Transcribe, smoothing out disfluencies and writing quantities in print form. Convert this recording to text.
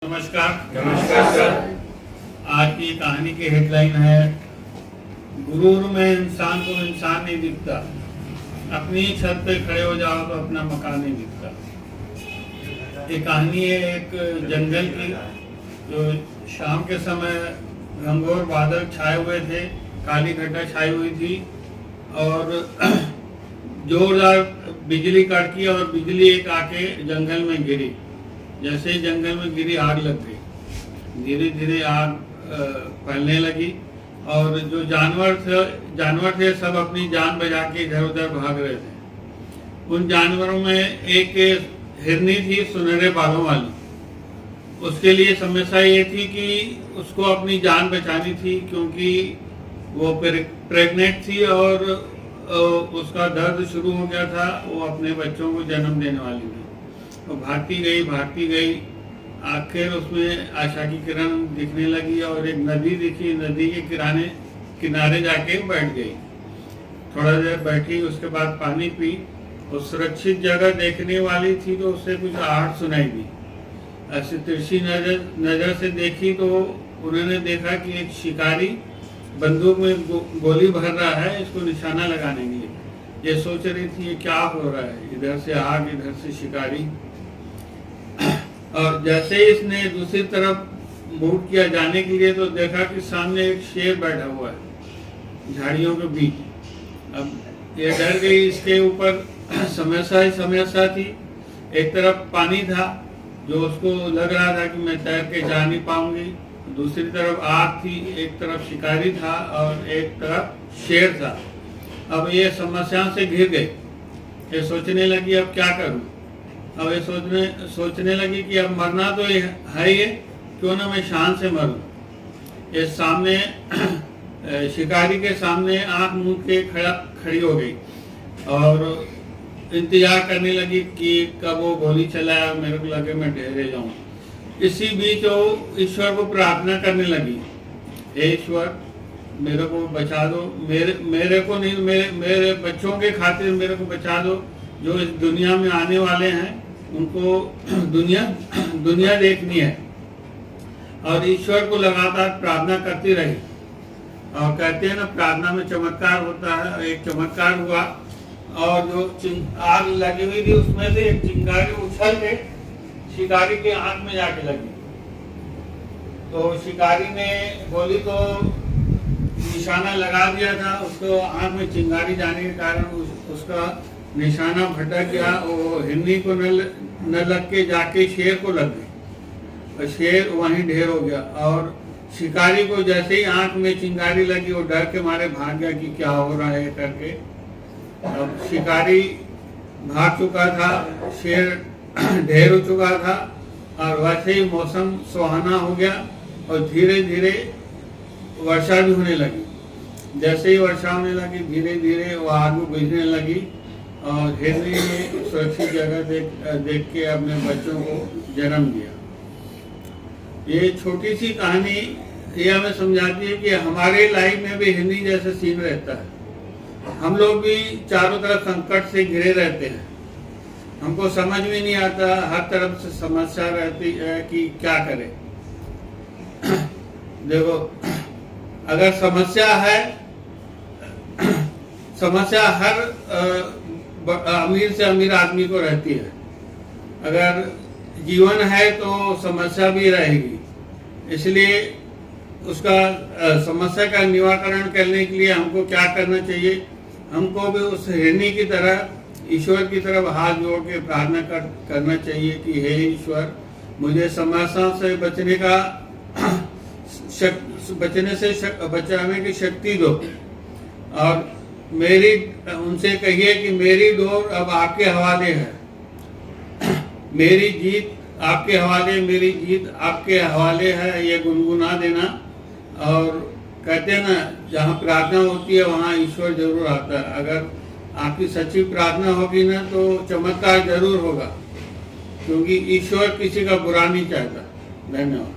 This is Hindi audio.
नमस्कार। नमस्कार सर। आज की कहानी की हेडलाइन है गुरूर में इंसान को इंसान नहीं दिखता, अपनी छत पे खड़े हो जाओ तो अपना मकान नहीं दिखता। ये कहानी है एक जंगल की, जो शाम के समय घनघोर बादल छाए हुए थे, काली घटा छाई हुई थी और जोरदार बिजली कड़की और बिजली एक आके जंगल में गिरी। जैसे ही जंगल में गिरी आग लग गई, धीरे धीरे आग फैलने लगी और जो जानवर थे सब अपनी जान बचा के इधर उधर भाग रहे थे। उन जानवरों में एक हिरनी थी सुनहरे बालों वाली। उसके लिए समस्या ये थी कि उसको अपनी जान बचानी थी, क्योंकि वो प्रेग्नेंट थी और उसका दर्द शुरू हो गया था। वो अपने बच्चों को जन्म देने वाली थी। तो भागती गई, आखिर उसमें आशा की किरण दिखने लगी और एक नदी दिखी। नदी के किनारे जाके बैठ गई। थोड़ा देर बैठी, उसके बाद पानी पी। उस सुरक्षित जगह देखने वाली थी तो उससे कुछ आहट सुनाई दी। ऐसे तिरछी नजर से देखी तो उन्होंने देखा कि एक शिकारी बंदूक में गोली भर रहा है इसको निशाना लगाने के लिए। ये सोच रही थी ये क्या हो रहा है, इधर से आग इधर से शिकारी। और जैसे ही इसने दूसरी तरफ मूव किया जाने के लिए तो देखा कि सामने एक शेर बैठा हुआ है झाड़ियों के बीच। अब ये डर गई, इसके ऊपर समस्या थी। एक तरफ पानी था जो उसको लग रहा था कि मैं तैर के जा नहीं पाऊंगी, दूसरी तरफ आग थी, एक तरफ शिकारी था और एक तरफ शेर था। अब ये समस्या से घिर गई। ये सोचने लगी अब क्या करूं। अब ये सोचने लगी कि अब मरना तो है ही, क्यों ना मैं शान से मरूं। ये सामने शिकारी के सामने आंख मूंद के खड़ी हो गई और इंतजार करने लगी कि कब वो गोली चलाया, मेरे को लगे मैं ढेरे जाऊं। इसी बीच वो ईश्वर को प्रार्थना करने लगी, हे ईश्वर मेरे को बचा दो, मेरे को नहीं, मेरे बच्चों के खातिर मेरे को बचा दो। जो इस दुनिया में आने वाले हैं उनको दुनिया देखनी है। और ईश्वर को लगातार प्रार्थना करती रही। और कहते हैं ना, प्रार्थना में चमत्कार होता है। एक चमत्कार हुआ और जो आग लगी हुई थी उसमें से एक चिंगारी उछल के शिकारी के आंख में जाके लगी। तो शिकारी ने गोली तो निशाना लगा दिया था, उसको आंख में चिंगारी जाने के कारण उसका निशाना भटक गया। वो हिरनी को न लग के जाके शेर को लग गई और शेर वहीं ढेर हो गया। और शिकारी को जैसे ही आंख में चिंगारी लगी वो डर के मारे भाग गया कि क्या हो रहा है करके। अब शिकारी भाग चुका था, शेर ढेर हो चुका था और वैसे ही मौसम सुहाना हो गया और धीरे धीरे वर्षा भी होने लगी। जैसे ही वर्षा होने लगी धीरे धीरे वो आग बुझने लगी और हिरनी ने सुरक्षित जगह देख के अपने बच्चों को जन्म दिया। ये छोटी सी कहानी ये हमें समझाती है कि हमारे लाइफ में भी हिरनी जैसा सीन रहता है। हम लोग भी चारों तरफ संकट से घिरे रहते हैं, हमको समझ में नहीं आता, हर तरफ से समस्या रहती है कि क्या करें। देखो, अगर समस्या हर अमीर से अमीर आदमी को रहती है। अगर जीवन है तो समस्या भी रहेगी। इसलिए उसका समस्या का निवारण करने के लिए हमको क्या करना चाहिए, हमको भी उस हिरनी की तरह ईश्वर की तरफ हाथ जोड़ के प्रार्थना करना चाहिए कि हे ईश्वर मुझे समस्या से बचाने की शक्ति दो। और उनसे कहिए कि मेरी डोर अब आपके हवाले है, मेरी जीत आपके हवाले, मेरी जीत आपके हवाले है, ये गुनगुना देना। और कहते हैं ना, जहाँ प्रार्थना होती है वहाँ ईश्वर जरूर आता है। अगर आपकी सच्ची प्रार्थना होगी ना तो चमत्कार जरूर होगा, क्योंकि ईश्वर किसी का बुरा नहीं चाहता। धन्यवाद।